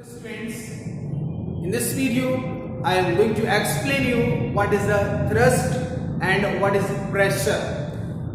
Students, in this video I am going to explain you what is the thrust and what is pressure.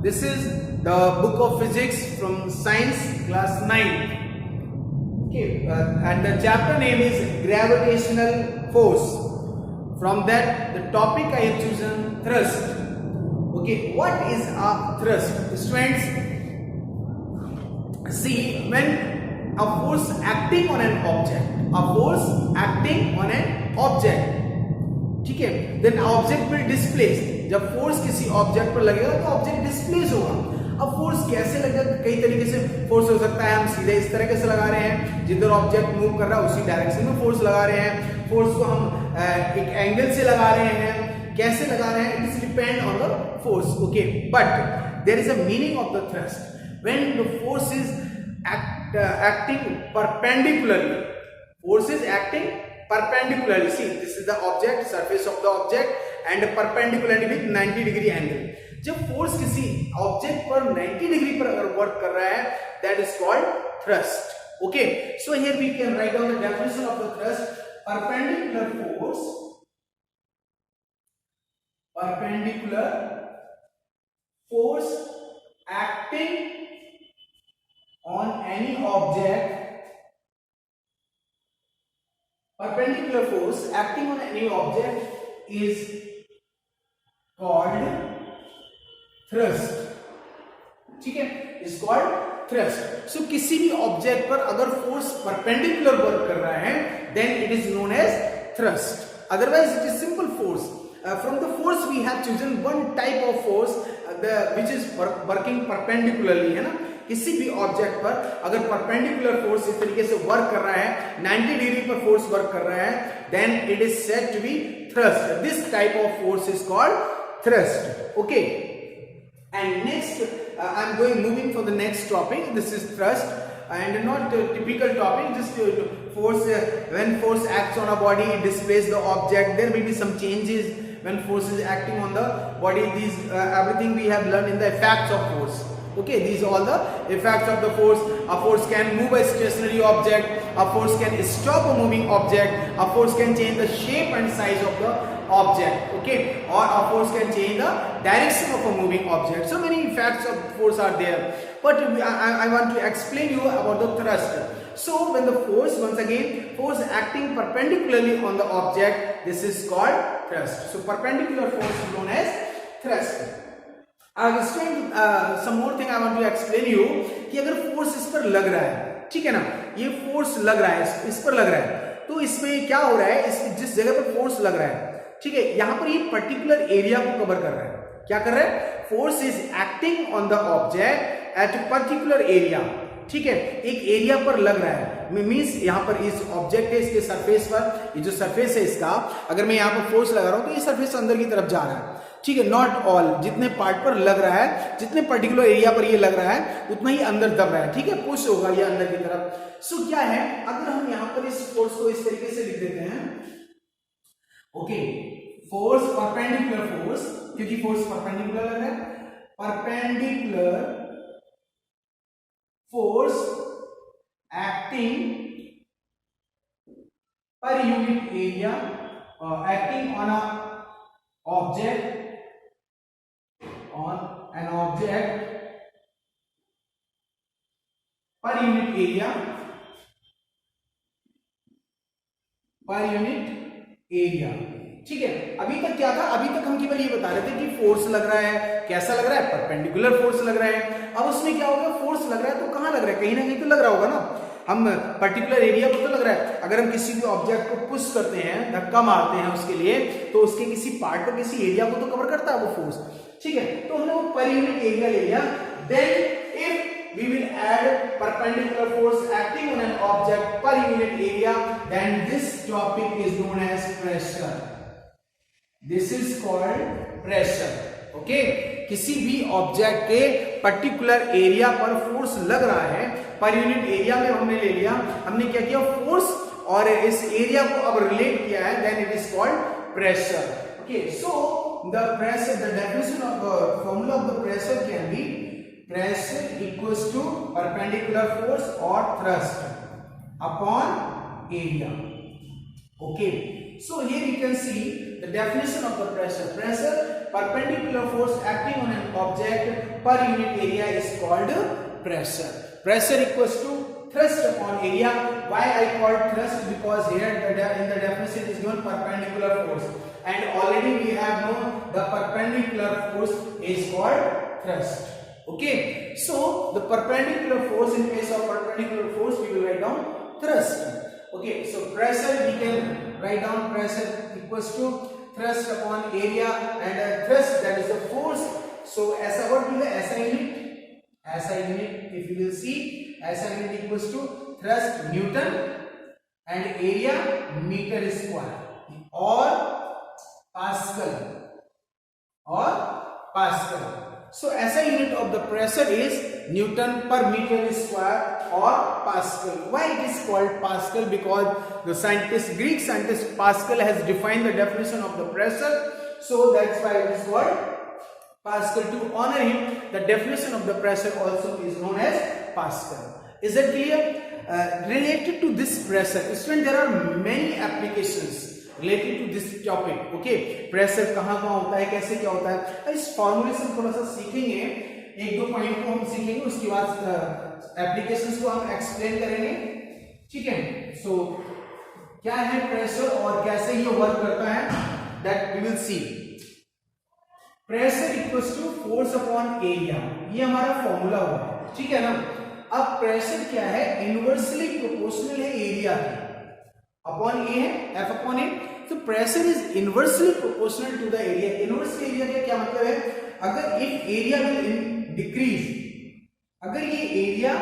This is the book of physics from science class 9. Okay, and the chapter name is gravitational force. From that the topic I have chosen thrust. Okay, what is a thrust? Students, see, when a force acting on an object, ठीक है, then object will displace. जब force किसी object पर लगेगा तो object displace होगा. अब force कैसे लगेगा? कई तरीके से फोर्स हो सकता है. हम सीधे इस तरीके से लगा रहे हैं, जिधर ऑब्जेक्ट मूव कर रहा है उसी डायरेक्शन में फोर्स लगा रहे हैं. फोर्स को हम एक एंगल से लगा रहे हैं. कैसे लगा रहे हैं? It is depend on the force. Okay, but there is a meaning of the thrust. When the force is acting perpendicularly. Force is acting perpendicularly. See, this is the object, surface of the object, and perpendicularly with 90 degree angle. जब force किसी object पर 90 degree पर अगर work कर रहा है, that is called thrust. Okay, so here we can write down the definition of the thrust. Perpendicular force acting on any object, perpendicular force acting on any object is called thrust. ठीक है, is called thrust. So किसी भी object पर अगर force perpendicular work कर रहा है, then it is known as thrust. Otherwise it is simple force. From the force we have chosen one type of force which is working perpendicularly, है ना. किसी भी ऑब्जेक्ट पर अगर परपेंडिकुलर फोर्स इस तरीके से वर्क कर रहा है, 90 डिग्री पर फोर्स वर्क कर रहा है, then it is said to be thrust. This type of force is called thrust. Okay, and next I am moving for the next topic. This is thrust and not a typical topic, just force. When force acts on a body, it displaces the object. There may be some changes when force is acting on the body. These everything we have learned in the effects of force. Okay, these are all the effects of the force. A force can move a stationary object, a force can stop a moving object, a force can change the shape and size of the object. Okay, or a force can change the direction of a moving object. So many effects of force are there, but I want to explain you about the thrust. So when the force, once again, force acting perpendicularly on the object, this is called thrust. So perpendicular force is known as thrust. Some more thing I want to explain you कि अगर force इस पर लग रहा है, ठीक है ना, ये फोर्स लग रहा है, इस पर लग रहा है, तो इसमें क्या हो रहा है? इस जिस जगह पर फोर्स लग रहा है, ठीक है, यहां पर ये पर्टिकुलर एरिया को कवर कर रहा है. क्या कर रहा है? Force is acting on the object at a particular area. ठीक है, एक एरिया पर लग रहा है. मींस यहां पर इस ऑब्जेक्ट है, इसके सरफेस पर, ये जो सरफेस है इसका, अगर मैं यहां पर फोर्स लगा रहा हूं तो ये सरफेस अंदर की तरफ जा रहा है. ठीक है, नॉट ऑल, जितने पार्ट पर लग रहा है, जितने पर्टिकुलर एरिया पर ये लग रहा है, उतना ही अंदर दब रहा है. ठीक है, पुश होगा ये अंदर की तरफ. सो क्या है, अगर हम यहां पर इस फोर्स को इस तरीके से लिख देते हैं. ओके, फोर्स परपेंडिकुलर फोर्स, क्योंकि फोर्स परपेंडिकुलर लग रहा है, perpendicular force acting per unit area, acting on an object per unit area, ठीक है. अभी तक क्या था? अभी तक हम केवल ये बता रहे थे कि फोर्स लग रहा है. कैसा लग रहा है? परपेंडिकुलर फोर्स लग रहा है. अब उसमें क्या होगा? फोर्स लग रहा है तो कहां लग रहा है? कहीं ना कहीं तो लग रहा होगा ना. हम पर्टिकुलर एरिया पर तो लग रहा है. अगर हम किसी भी ऑब्जेक्ट को पुश करते हैं, धक्का मारते हैं उसके लिए, तो उसके किसी पार्ट पर, किसी एरिया को तो कवर करता है वो फोर्स. ठीक है, तो हमने वो पर यूनिट एरिया ले लिया. Then if we will add perpendicular force acting on an object per unit area, then this topic is known as pressure. This is called pressure. Okay, किसी भी ऑब्जेक्ट के पर्टिकुलर एरिया पर force लग रहा है, per unit area में हमने ले लिया. हमने क्या किया? फोर्स और इस एरिया को अब रिलेट किया है, then it is called pressure. Okay, so the pressure, the definition of the formula of the pressure can be pressure equals to perpendicular force or thrust upon area. Okay, so here you can see the definition of the pressure. Pressure, perpendicular force acting on an object per unit area is called pressure. Pressure equals to thrust upon area. Why I called thrust? Because here in the definition is given perpendicular force, and already we have known the perpendicular force is called thrust. Okay, so the perpendicular force, in case of perpendicular force we will write down thrust. Okay, so pressure we can write down pressure equals to thrust upon area, and thrust, that is the force. So ऐसा what will the SI unit, if you will see, SI unit equals to thrust Newton and area meter square or Pascal. So SI unit of the pressure is Newton per meter square or Pascal. Why it is called Pascal? Because the Greek scientist Pascal has defined the definition of the pressure, so that's why it is called Pascal. To honor him, the definition of the pressure also is known as Pascal. Is it clear? Related to this pressure, student, there are many applications related to this topic. Okay, pressure कहाँ होता है, कैसे क्या होता है, इस formulation थोड़ा सा सीखेंगे, एक दो पॉइंट को हम सीखेंगे, उसके बाद एप्लीकेशंस को हम एक्सप्लेन करेंगे. ठीक है, सो क्या है प्रेशर और कैसे ये वर्क करता है, that we will see. Pressure equals to force upon area, ये हमारा फॉर्मूला हुआ. ठीक है ना. अब प्रेशर क्या है, इनवर्सली प्रोपोर्शनल है एरिया के, अपॉन ए है, एफ अपॉन ए. तो pressure is inversely proportional to the area. Inversely area का क्या मतलब है, अगर इफ एरिया विल डिक्रीज, अगर ये एरिया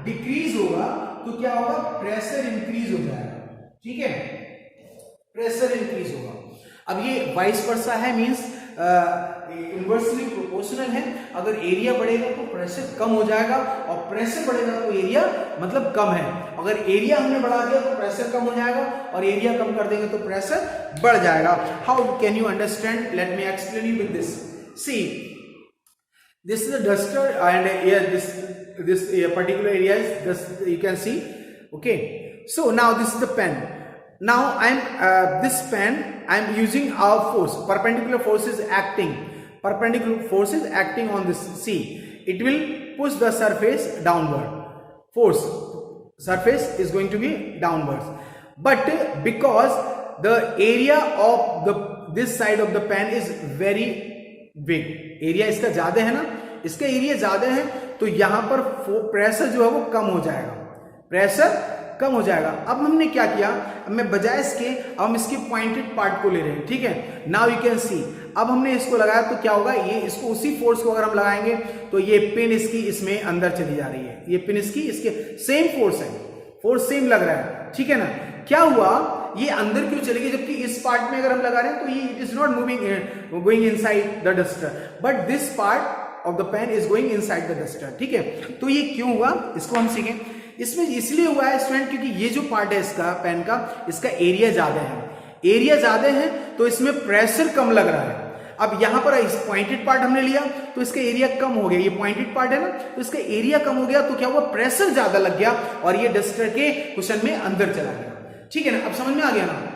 डिक्रीज होगा तो क्या होगा, प्रेशर इंक्रीज हो जाएगा. ठीक है, प्रेशर इंक्रीज होगा. अब ये वाइस वर्सा है, मींस इनवर्सली प्रोपोर्शनल है. अगर एरिया बढ़ेगा तो प्रेशर कम हो जाएगा, और प्रेशर बढ़ेगा तो एरिया मतलब कम है. अगर एरिया हमने बढ़ा दिया तो प्रेशर कम हो जाएगा, और एरिया कम कर देंगे तो प्रेशर बढ़ जाएगा. How can you understand, let me explain you with this. See, this is a duster, and here this particular area is this, you can see. Okay, so now this is the pen. Now this pen I am using our force, perpendicular force is acting, perpendicular force is acting on this. See, it will push the surface downward, force, surface is going to be downwards, but because the area of this side of the pen is very big, area इसका ज्यादा है ना, इसका area ज्यादा है, तो यहां पर प्रेशर जो है वो कम हो जाएगा, प्रेशर कम हो जाएगा. अब हमने क्या किया, अब मैं बजाय इसके, अब हम इसके पॉइंटेड पार्ट को ले रहे हैं. ठीक है, नाउ यू कैन सी. अब हमने इसको लगाया तो क्या होगा, ये इसको उसी फोर्स को अगर हम लगाएंगे तो ये पिन इसकी इसमें अंदर चली जा रही है, ये पिन इसकी इसके सेम फोर्स है, फोर्स सेम लग रहा है. ठीक है ना. क्या हुआ, ये अंदर क्यों चली गई, जबकि इस पार्ट में अगर हम लगा रहे हैं तो ये it is not moving going inside the duster, but this part of the pen is going inside the duster. ठीक है, तो ये क्यों हुआ, इसको हम सीखें. इसमें इसलिए हुआ है स्टूडेंट, क्योंकि ये जो पार्ट है इसका पेन का, इसका एरिया ज्यादा है, एरिया ज्यादा है तो इसमें प्रेशर कम लग रहा है. अब यहां पर इस पॉइंटेड पार्ट हमने लिया तो इसका एरिया कम हो गया, ये पॉइंटेड पार्ट है ना, तो इसका एरिया कम हो गया, तो क्या हुआ, प्रेशर ज्यादा लग गया और ये डस्टर के कुशन में अंदर चला गया. ठीक है ना. अब समझ में आ गया ना.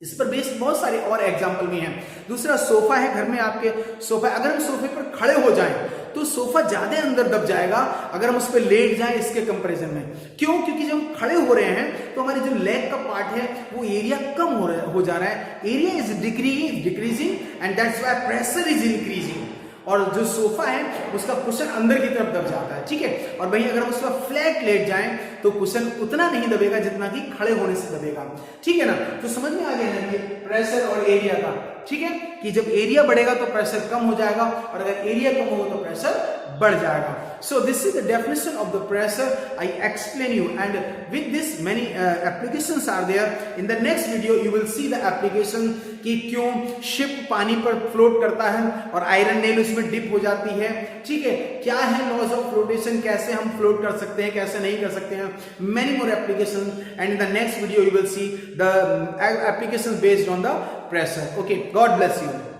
इस पर बेस्ड बहुत सारे और एग्जाम्पल भी हैं. दूसरा, सोफा है घर में आपके, सोफा, अगर हम सोफे पर खड़े हो जाएं तो सोफा ज्यादा अंदर दब जाएगा अगर हम उस पर लेट जाएं इसके कंपैरिजन में. क्यों, क्योंकि जब हम खड़े हो रहे हैं तो हमारे जो लेग का पार्ट है वो एरिया कम हो जा रहा है, area is decreasing and that's why pressure is increasing. और जो सोफा है उसका कुशन अंदर की तरफ दब जाता है. ठीक है, और वहीं अगर हम उस पर फ्लैट लेट जाएं तो कुशन उतना नहीं दबेगा जितना कि खड़े होने से दबेगा. ठीक है ना. तो समझ में आ गया ना ये प्रेशर और एरिया का. ठीक है, कि जब एरिया बढ़ेगा तो प्रेशर कम हो जाएगा, और अगर एरिया कम होगा तो प्रेशर बढ़ जाएगा. So this is the definition of the pressure. I explain you, and with this many applications are there. In the next video you will see the application कि क्यों शिप पानी पर फ्लोट करता है और आयरन नेल उसमें dip हो जाती है. ठीक है, क्या है लॉज ऑफ फ्लोटेशन, कैसे हम फ्लोट कर सकते हैं, कैसे नहीं कर सकते हैं. Many more applications, and in the next video you will see the applications based on the pressure. Okay, God bless you.